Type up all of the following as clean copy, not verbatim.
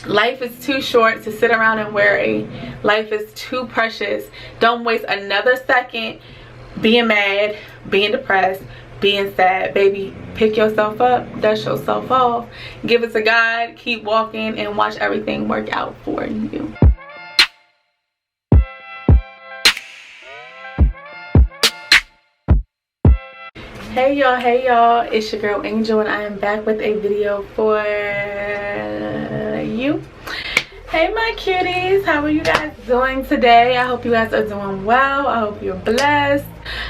Life is too short to sit around and worry. Life is too precious. Don't waste another second being mad, being depressed, being sad. Baby, pick yourself up, dust yourself off, give it to God, keep walking, and watch everything work out for you. Hey y'all, it's your girl Angel, and I am back with a video for you. Hey my cuties, how are you guys doing today? I hope you guys are doing well. I hope you're blessed.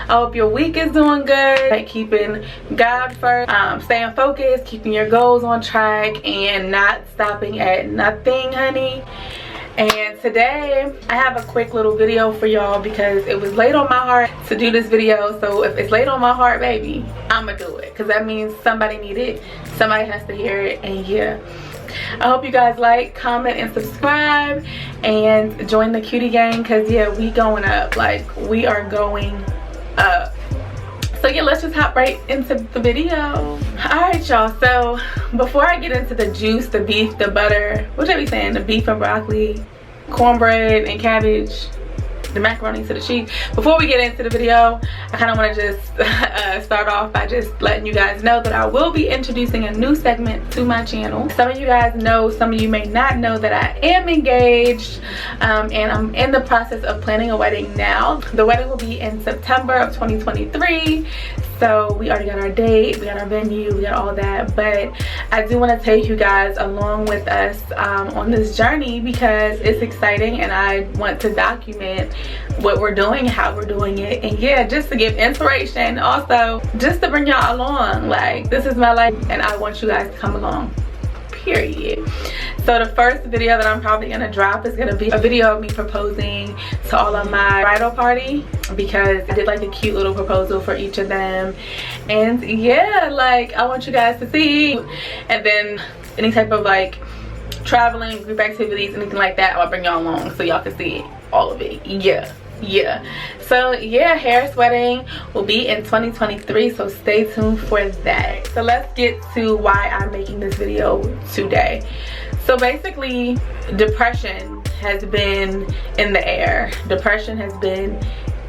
I hope your week is doing good. Like keeping God first, staying focused, keeping your goals on track, and not stopping at nothing, honey. And today I have a quick little video for y'all because it was laid on my heart to do this video. So if it's laid on my heart, baby, I'ma do it, because that means somebody need it, somebody has to hear it. And yeah, I hope you guys like, comment, and subscribe, and join the cutie gang, because yeah, we going up. Like, we are going up. So yeah, let's just hop right into the video. Alright y'all, so before I get into the juice, the beef, the butter, what should I be saying, the beef and broccoli, cornbread and cabbage, the macaroni to the cheese, before we get into the video, I kind of want to just start off by just letting you guys know that I will be introducing a new segment to my channel. Some of you guys know, some of you may not know, that I am engaged, and I'm in the process of planning a wedding now. The wedding will be in September of 2023. So we already got our date, we got our venue, we got all that, but I do want to take you guys along with us on this journey, because it's exciting and I want to document what we're doing, how we're doing it, and yeah, just to give inspiration, also just to bring y'all along. Like, this is my life and I want you guys to come along, period. So the first video that I'm probably gonna drop is gonna be a video of me proposing to all of my bridal party, because I did like a cute little proposal for each of them. And yeah, like, I want you guys to see. And then any type of like traveling, group activities, anything like that, I'll bring y'all along so y'all can see all of it. Yeah, so yeah, Harris wedding will be in 2023, so stay tuned for that. So let's get to why I'm making this video today. So basically, depression has been in the air. Depression has been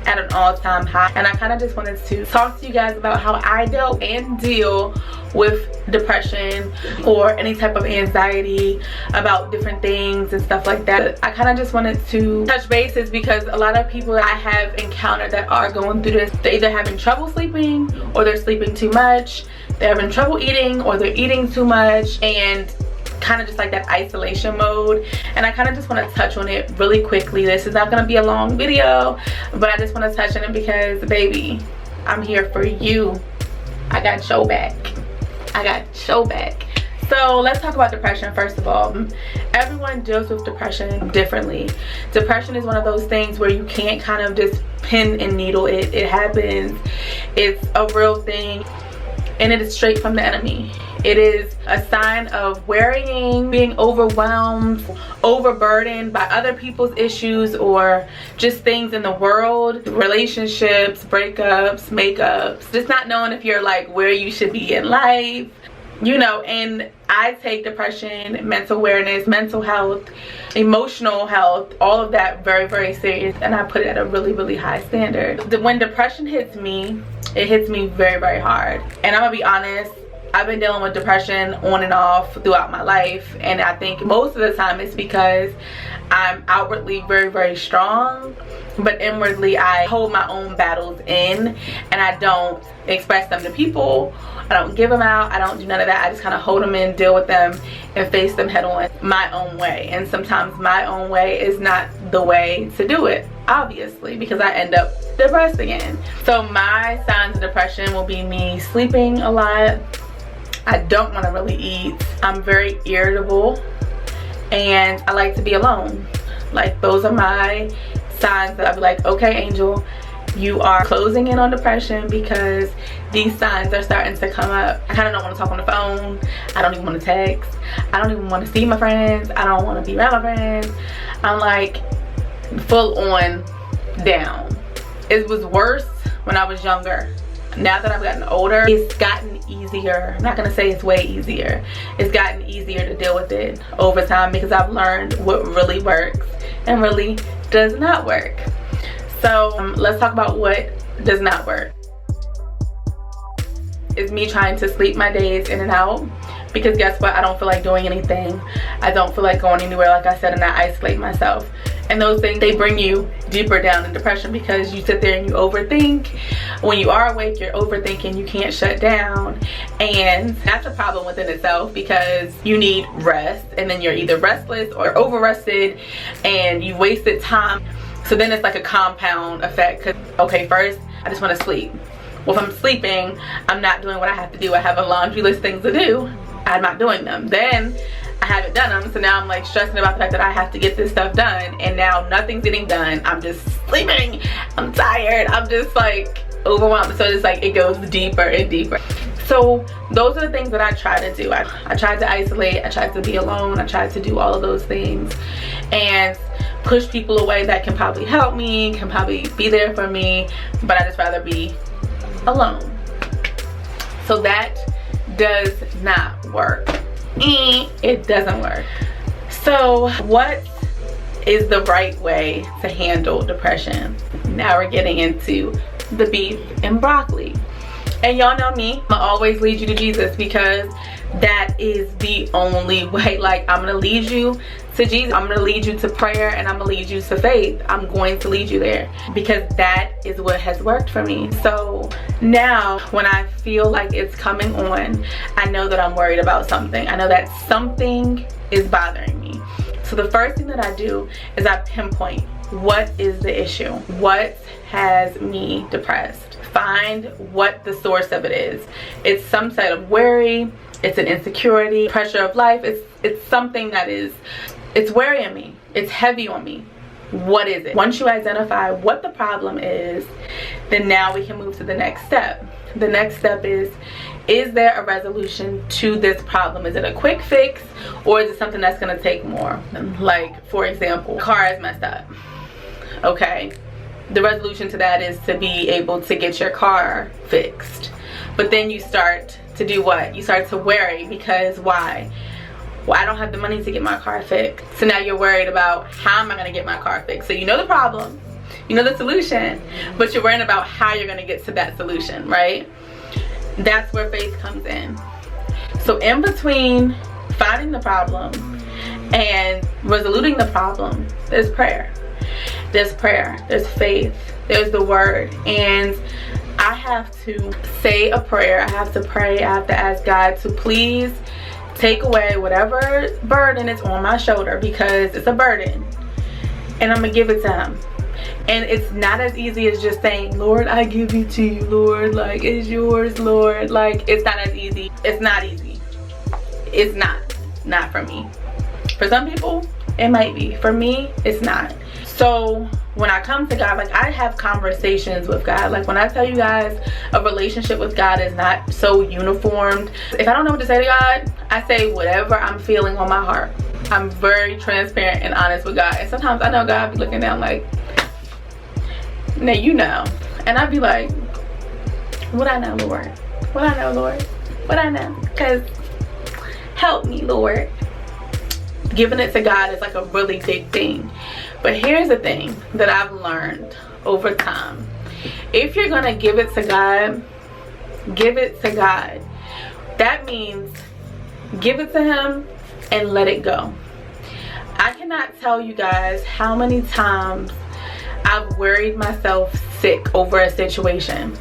at an all-time high, and I kind of just wanted to talk to you guys about how I dealt and deal with depression or any type of anxiety about different things and stuff like that. I kind of just wanted to touch bases, because a lot of people that I have encountered that are going through this, they're either having trouble sleeping, or they're sleeping too much, they're having trouble eating, or they're eating too much, and kind of just like that isolation mode. And I kind of just want to touch on it really quickly. This is not going to be a long video, but I just want to touch on it because, baby, I'm here for you. I got your back. I got your back. So let's talk about depression. First of all, everyone deals with depression differently. Depression is one of those things where you can't kind of just pin and needle it. It happens. It's a real thing, and it is straight from the enemy. It is a sign of worrying, being overwhelmed, overburdened by other people's issues, or just things in the world, relationships, breakups, makeups, just not knowing if you're like where you should be in life, you know. And I take depression, mental awareness, mental health, emotional health, all of that very, very serious, and I put it at a really, really high standard. When depression hits me, it hits me very, very hard. And I'm gonna be honest, I've been dealing with depression on and off throughout my life, and I think most of the time it's because I'm outwardly very, very strong, but inwardly I hold my own battles in, and I don't express them to people. I don't give them out. I don't do none of that. I just kind of hold them in, deal with them, and face them head on my own way. And sometimes my own way is not the way to do it, obviously, because I end up depressed again. So my signs of depression will be me sleeping a lot. I don't want to really eat. I'm very irritable, and I like to be alone. Like, those are my signs that I'll be like, okay, Angel, you are closing in on depression, because these signs are starting to come up. I kind of don't want to talk on the phone. I don't even want to text. I don't even want to see my friends. I don't want to be around my friends. I'm like full on down. It was worse when I was younger. now that I've gotten older, it's gotten easier. I'm not gonna say it's way easier. It's gotten easier to deal with it over time because I've learned what really works and really does not work. So let's talk about what does not work. It's me trying to sleep my days in and out, because guess what? I don't feel like doing anything. I don't feel like going anywhere, like I said, and I isolate myself. And those things, they bring you deeper down in depression because you sit there and you overthink. When you are awake, you're overthinking, you can't shut down. And that's a problem within itself because you need rest, and then you're either restless or over rested and you wasted time. So then it's like a compound effect. Cause, okay, first, I just want to sleep. Well, if I'm sleeping, I'm not doing what I have to do. I have a laundry list of things to do. I'm not doing them. Then I haven't done them, so now I'm like stressing about the fact that I have to get this stuff done, and now nothing's getting done. I'm just sleeping, I'm tired, I'm just like overwhelmed. So it's like it goes deeper and deeper. So those are the things that I try to do. I tried to isolate, I tried to be alone, I tried to do all of those things and push people away that can probably help me, can probably be there for me, but I just rather be alone. So that does not work. It doesn't work. So what is the right way to handle depression? Now we're getting into the beef and broccoli. And y'all know me, I always lead you to Jesus because that is the only way. Like, I'm gonna lead you to Jesus, I'm gonna lead you to prayer, and I'm gonna lead you to faith. I'm going to lead you there because that is what has worked for me. So now when I feel like it's coming on, I know that I'm worried about something. I know that something is bothering me. So the first thing that I do is I pinpoint what is the issue, what has me depressed. Find what the source of it is. It's some sort of worry, it's an insecurity, pressure of life, it's something that is, it's worrying me, it's heavy on me. What is it? Once you identify what the problem is, then now we can move to the next step. The next step is there a resolution to this problem? Is it a quick fix, or is it something that's gonna take more? Like, for example, car is messed up. Okay, the resolution to that is to be able to get your car fixed. But then you start to do what? You start to worry because why? Well, I don't have the money to get my car fixed. So now you're worried about how am I gonna get my car fixed? So you know the problem, you know the solution, but you're worrying about how you're gonna get to that solution, right? That's where faith comes in. So in between finding the problem and resoluting the problem, there's prayer. There's prayer, there's faith, there's the word. And I have to say a prayer, I have to pray, I have to ask God to please take away whatever burden is on my shoulder, because it's a burden, and I'm gonna give it to him. And it's not as easy as just saying, Lord, I give you to you, Lord, like it's yours, Lord. Like, it's not as easy. It's not easy. It's not for me. For some people it might be, for me it's not. So when I come to God, like, I have conversations with God. Like, when I tell you guys, a relationship with God is not so uniformed. If I don't know what to say to God, I say whatever I'm feeling on my heart. I'm very transparent and honest with God. And sometimes I know God be looking down like, now you know. And I'd be like, what I know, Lord? What I know, Lord? What I know? Because help me, Lord. Giving it to God is like a really big thing. But here's the thing that I've learned over time. If you're gonna give it to God, give it to God. That means give it to him and let it go. I cannot tell you guys how many times I've worried myself sick over a situation.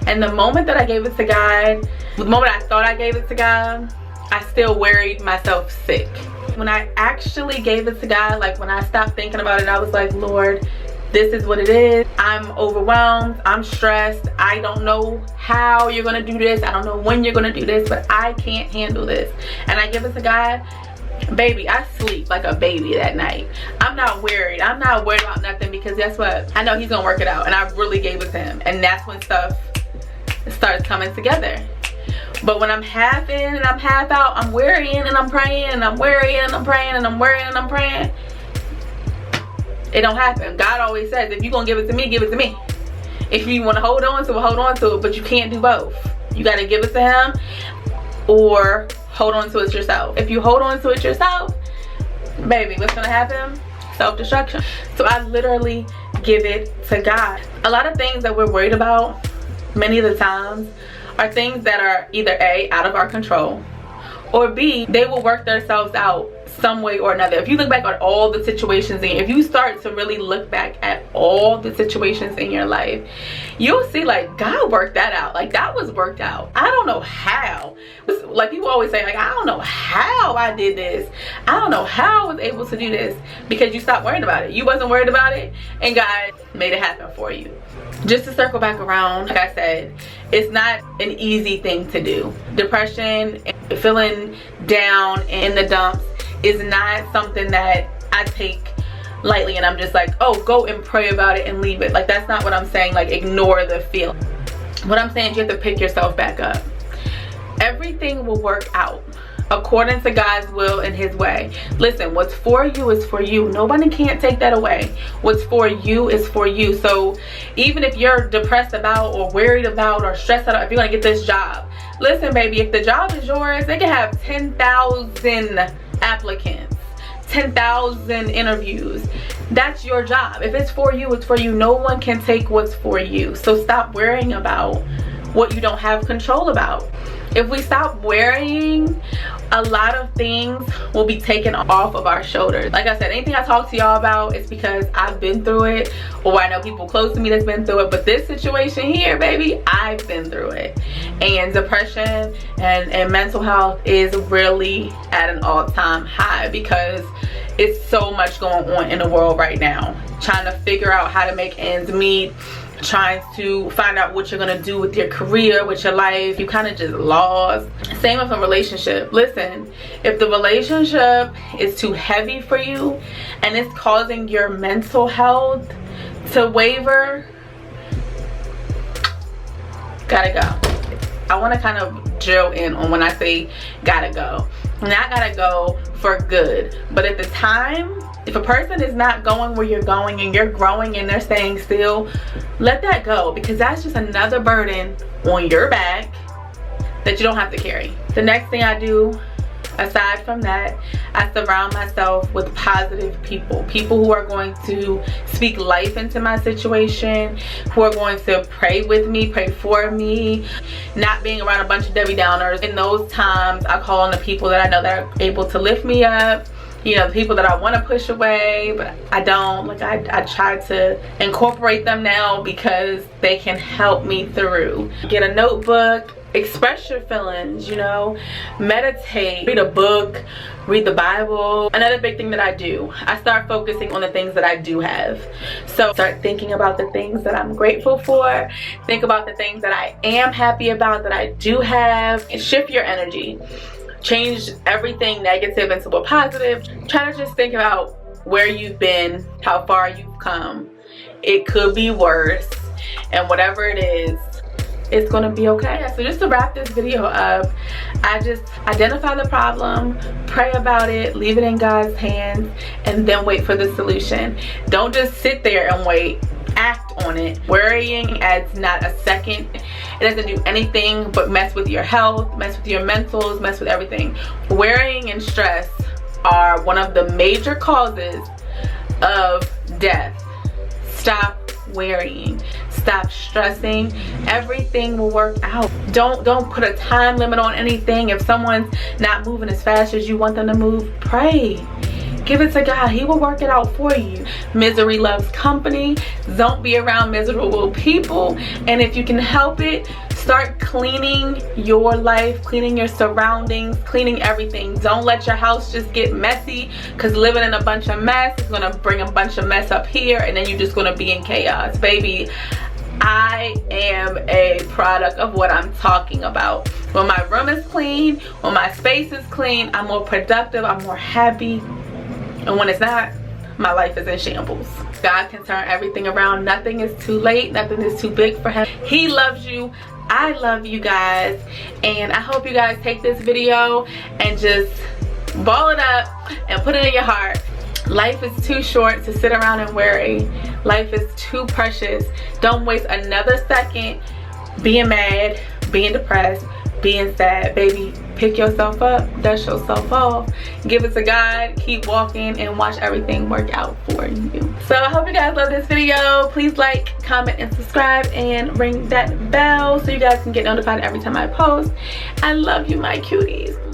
And the moment that I gave it to God, the moment I thought I gave it to God, I still worried myself sick. When I actually gave it to God, like when I stopped thinking about it, I was like, Lord, this is what it is. I'm overwhelmed, I'm stressed, I don't know how you're gonna do this, I don't know when you're gonna do this, but I can't handle this. And I give it to God, baby, I sleep like a baby that night. I'm not worried. I'm not worried about nothing, because guess what? I know he's gonna work it out, and I really gave it to him. And that's when stuff starts coming together. But when I'm half in and I'm half out, I'm worrying and I'm praying and I'm worrying and I'm praying and I'm worrying and I'm praying, it don't happen. God always says, if you're gonna give it to me, give it to me. If you want to hold on to it, hold on to it, but you can't do both. You got to give it to him or hold on to it yourself. If you hold on to it yourself, baby, what's gonna happen? Self-destruction. So I literally give it to God. A lot of things that we're worried about many of the times are things that are either A, out of our control, or B, they will work themselves out some way or another. If you look back at all the situations, if you start to really look back at all the situations in your life, you'll see like God worked that out. Like that was worked out. I don't know how. Like people always say, like, I don't know how I did this. I don't know how I was able to do this, because you stopped worrying about it. You wasn't worried about it, and God made it happen for you. Just to circle back around, like I said, it's not an easy thing to do. Depression, feeling down in the dumps is not something that I take lightly and I'm just like, oh, go and pray about it and leave it. Like, that's not what I'm saying, like ignore the feeling. What I'm saying is you have to pick yourself back up. Everything will work out according to God's will and his way. Listen, what's for you is for you. Nobody can't take that away. What's for you is for you. So even if you're depressed about or worried about or stressed out if you're gonna get this job, listen, baby, if the job is yours, they can have 10,000 applicants, 10,000 interviews. That's your job. If it's for you, it's for you. No one can take what's for you. So stop worrying about what you don't have control about. If we stop worrying, a lot of things will be taken off of our shoulders. Like I said, anything I talk to y'all about is because I've been through it, or I know people close to me that's been through it. But this situation here, baby, I've been through it. And depression and mental health is really at an all-time high, because it's so much going on in the world right now. Trying to figure out how to make ends meet, trying to find out what you're gonna do with your career, with your life. You kind of just lost. Same with a relationship. Listen, if the relationship is too heavy for you and it's causing your mental health to waver, gotta go. I want to kind of drill in on when I say gotta go. Not gotta go for good, but at the time, if a person is not going where you're going and you're growing and they're staying still, let that go, because that's just another burden on your back that you don't have to carry. The next thing I do, aside from that, I surround myself with positive people. People who are going to speak life into my situation, who are going to pray with me, pray for me, not being around a bunch of Debbie Downers. In those times, I call on the people that I know that are able to lift me up. You know, the people that I want to push away, but I don't. Like, I try to incorporate them now because they can help me through. Get a notebook, express your feelings, you know, meditate, read a book, read the Bible. Another big thing that I do, I start focusing on the things that I do have. So start thinking about the things that I'm grateful for, think about the things that I am happy about that I do have, and shift your energy. Change everything negative into a positive. Try to just think about where you've been, how far you've come. It could be worse, and whatever it is, it's gonna be okay. So just to wrap this video up, I just identify the problem, pray about it, leave it in God's hands, and then wait for the solution. Don't just sit there and wait. Act on it. Worrying adds not a second. It doesn't do anything but mess with your health, mess with your mentals, mess with everything. Worrying and stress are one of the major causes of death. Stop worrying, stop stressing. Everything will work out. Don't put a time limit on anything. If someone's not moving as fast as you want them to move, pray. Give it to God. He will work it out for you. Misery loves company. Don't be around miserable people. And if you can help it, start cleaning your life, cleaning your surroundings, cleaning everything. Don't let your house just get messy, because living in a bunch of mess is going to bring a bunch of mess up here, and then you're just going to be in chaos. Baby, I am a product of what I'm talking about. When my room is clean, when my space is clean, I'm more productive, I'm more happy. And when it's not, my life is in shambles. God can turn everything around. Nothing is too late. Nothing is too big for him. He loves you. I love you guys. And I hope you guys take this video and just ball it up and put it in your heart. Life is too short to sit around and worry. Life is too precious. Don't waste another second being mad, being depressed, being sad. Baby, pick yourself up, dust yourself off, give it to God, keep walking, and watch everything work out for you. So I hope you guys love this video. Please like, comment, and subscribe, and ring that bell so you guys can get notified every time I post. I love you, my cuties.